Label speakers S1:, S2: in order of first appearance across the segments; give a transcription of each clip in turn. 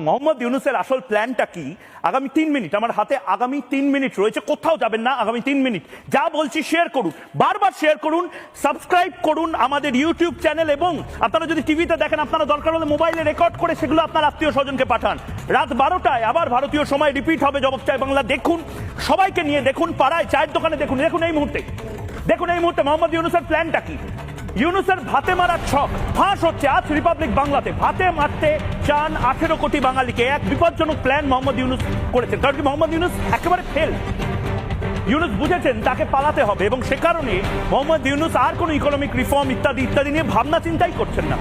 S1: মোহাম্মদ ইউনূসের আসল প্ল্যানটা কি? আগামী 3 মিনিট আমার হাতে, আগামী 3 মিনিট রয়েছে, কোথাও যাবেন না। আগামী 3 মিনিট যা বলছি শেয়ার করুন, বারবার শেয়ার করুন, সাবস্ক্রাইব করুন আমাদের ইউটিউব চ্যানেল, এবং আপনারা যদি টিভিতে দেখেন আপনারা দরকার হলে মোবাইলে রেকর্ড করে সেগুলো আপনার আত্মীয় স্বজনকে পাঠান। রাত 12টায় আবার ভারতীয় সময় রিপিট হবে জবাব চাই বাংলা। দেখুন, সবাইকে নিয়ে দেখুন, পাড়ায় চায়ের দোকানে দেখুন, দেখুন এই মুহূর্তে, দেখুন এই মুহূর্তে মোহাম্মদ ইউনূসের প্ল্যানটা কি। ইউনূসের ভাতে মারার ছক ফাঁস হচ্ছে আজ রিপাবলিক বাংলাতে। ভাতে মারতে চান 18 কোটি বাঙালিকে, এক বিপজ্জনক প্ল্যান মোহাম্মদ ইউনূস করেছেন। কারণ কি, মোহাম্মদ ইউনূস একেবারে ফেল। ইউনূস বুঝেছেন তাকে পালাতে হবে, এবং সে কারণে মোহাম্মদ ইউনূস আর কোনো ইকোনমিক রিফর্ম ইত্যাদি ইত্যাদি নিয়ে ভাবনা চিন্তাই করছেন না।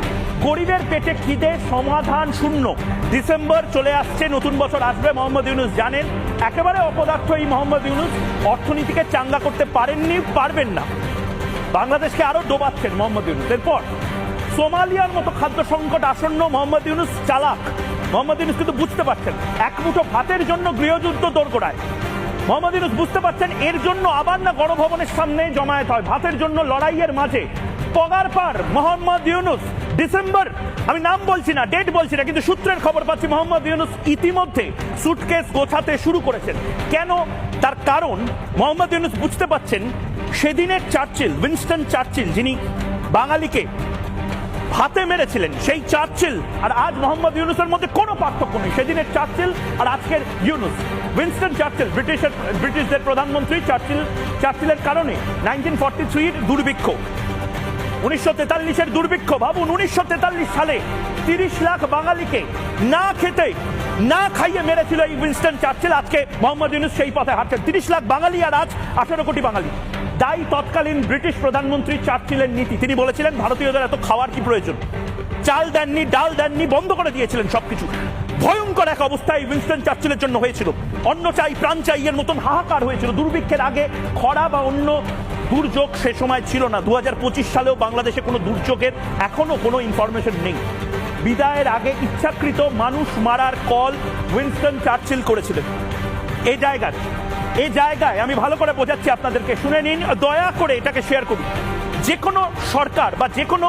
S1: গরিবের পেটে খিদে, সমাধান শূন্য। ডিসেম্বর চলে আসছে, নতুন বছর আসবে। মোহাম্মদ ইউনূস জানেন একেবারে অপদার্থ এই মোহাম্মদ ইউনূস অর্থনীতিকে চাঙ্গা করতে পারেননি, পারবেন না। বাংলাদেশকে আরো ডোবাচ্ছেন মোহাম্মদ ইউনূস। এরপর সোমালিয়ার মতো খাদ্য সংকট আসন্ন। মোহাম্মদ ইউনূস চালাক। মোহাম্মদ ইউনূস কিন্তু বুঝতে পারছেন এক মুঠো ভাতের জন্য গৃহযুদ্ধ দোরগোড়ায়। মোহাম্মদ ইউনূস বুঝতে পারছেন এর জন্য আবার না গণভবনের সামনে জমায়েত হয়। ভাতের জন্য লড়াইয়ের মাঝে পগার পার মোহাম্মদ ইউনূস। ডিসেম্বর, আমি নাম বলছি না, ডেট বলছি না, কিন্তু সূত্রের খবর পাচ্ছি মোহাম্মদ ইউনূস ইতিমধ্যে সুটকেস গোছাতে শুরু করেছেন। কেন? তার কারণ মোহাম্মদ ইউনূস বুঝতে পারছেন সেদিনের চার্চিল, উইনস্টন চার্চিল, যিনি বাঙালিকে ভাতে মেরেছিলেন, সেই চার্চিল আর আজ মোহাম্মদ ইউনূসের মধ্যে কোনো পার্থক্য নেই। সেদিনের চার্চিল আর আজকের ইউনূস। উইনস্টন চার্চিল ব্রিটিশদের প্রধানমন্ত্রী, চার্চিলের কারণে 1943 দুর্ভিক্ষ, 1943 দুর্ভিক্ষ। ভাবুন, 1943 সালে 30 লাখ বাঙালিকে না খেতে না খাইয়ে মেরেছিল এই উইনস্টন চার্চিল। আজকে মোহাম্মদ ইউনূস সেই পথে হাঁটছেন। 30 লাখ বাঙালি আর আজ 18 কোটি বাঙালি। দায়ী তৎকালীন ব্রিটিশ প্রধানমন্ত্রী চার্চিলের নীতি। তিনি বলেছিলেন ভারতীয়দের এত খাওয়ার কি প্রয়োজন, চাল দেননি, ডাল দেননি, বন্ধ করে দিয়েছিলেন সবকিছু। ভয়ঙ্কর এক অবস্থায় উইনস্টন চার্চিলের জন্য হয়েছিল। অন্ন চাই, প্রাণ চাই এর মতন হাহাকার হয়েছিল। দুর্ভিক্ষের আগে খরা বা অন্য দুর্যোগ সে সময় ছিল না। 2025 সালেও বাংলাদেশে কোনো দুর্যোগের এখনো কোনো ইনফরমেশন নেই। বিদায়ের আগে ইচ্ছাকৃত মানুষ মারার কল উইনস্টন চার্চিল করেছিলেন। এই জায়গায় আমি ভালো করে বোঝাচ্ছি আপনাদেরকে, শুনে নিন, দয়া করে এটাকে শেয়ার করুন। যে কোনো সরকার বা যে কোনো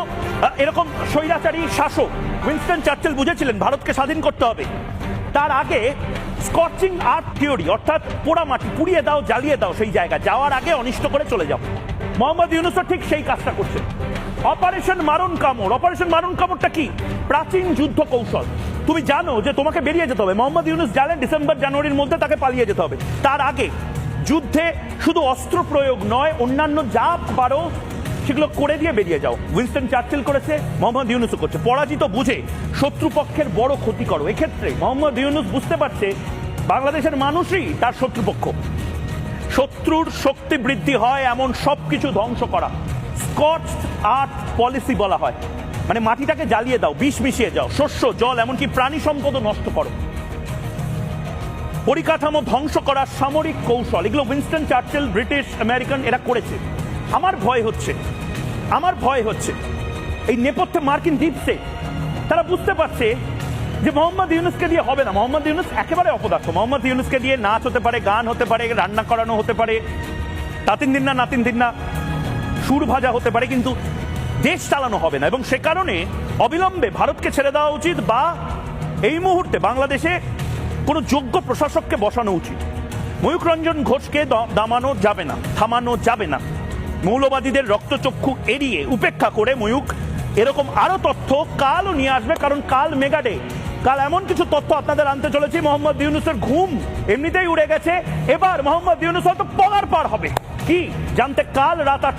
S1: এরকম স্বৈরাচারী শাসক, উইনস্টন চার্চিল বুঝেছিলেন ভারতকে স্বাধীন করতে হবে। তার আগে স্কচিং আর্থ থিওরি, অর্থাৎ পোড়া মাটি পুড়িয়ে দাও, জ্বালিয়ে দাও, সেই জায়গা যাওয়ার আগে অনিষ্ট করে চলে যাও। মোহাম্মদ ইউনূসও ঠিক সেই কাজটা করছেন। অপারেশন মারণ কামড়। অপারেশন মারণ কামড়টা কি? প্রাচীন যুদ্ধ কৌশল। তুমি জানো যে তোমাকে বেরিয়ে যেতে হবে। মোহাম্মদ ইউনূস জানেন ডিসেম্বর জানুয়ারির মধ্যে তাকে পালিয়ে যেতে হবে। তার আগে যুদ্ধে শুধু অস্ত্র প্রয়োগ নয়, অন্যান্য যা পারো সেগুলো করে দিয়ে বেরিয়ে যাও। উইনস্টন চার্চিল করেছে, মোহাম্মদ ইউনূসও করছে। পরাজিত বুঝে শত্রুপক্ষের বড় ক্ষতি করো। এক্ষেত্রে মোহাম্মদ ইউনূস বুঝতে পারছে বাংলাদেশের মানুষই তার শত্রুপক্ষ। শত্রুর শক্তি বৃদ্ধি হয় এমন সবকিছু ধ্বংস করা। স্কচ আর্থ পলিসি বলা হয়, মানে মাটিটাকে জ্বালিয়ে দাও, বিষ মিশিয়ে যাও, শস্য, জল, এমনকি প্রাণী সম্পদও নষ্ট করো। পরিকাঠামো ধ্বংস করার সামরিক কৌশল, এগুলো উইনস্টন চার্চিল, ব্রিটিশ, আমেরিকান এরা করেছে। আমার ভয় হচ্ছে এই নেপথ্যে মার্কিন ডিপ স্টেট। তারা বুঝতে পারছে যে মোহাম্মদ ইউনূসকে দিয়ে হবে না। মোহাম্মদ ইউনূস একেবারে অপদার্থ। মোহাম্মদ ইউনূসকে দিয়ে নাচ হতে পারে, গান হতে পারে, রান্না করানো হতে পারে, নাতিন দিন না সুর ভাজা হতে পারে, কিন্তু দেশ চালানো হবে না। এবং সে কারণে অবিলম্বে ভারতকে ছেড়ে দেওয়া উচিত, বা এই মুহূর্তে বাংলাদেশে কোনো যোগ্য প্রশাসককে বসানো উচিত। ময়ূক রঞ্জন ঘোষকে থামানো যাবে না। মৌলবাদীদের রক্তচক্ষু এড়িয়ে, উপেক্ষা করে ময়ূক এরকম আরো তথ্য কালও নিয়ে আসবে। কারণ কাল মেগাডে, কাল এমন কিছু তথ্য আপনাদের আনতে চলেছি। মোহাম্মদ ইউনূসের ঘুম এমনিতেই উড়ে গেছে, এবার মোহাম্মদ ইউনূস হয়তো পগার পার হবে। কি জানতে কাল রাত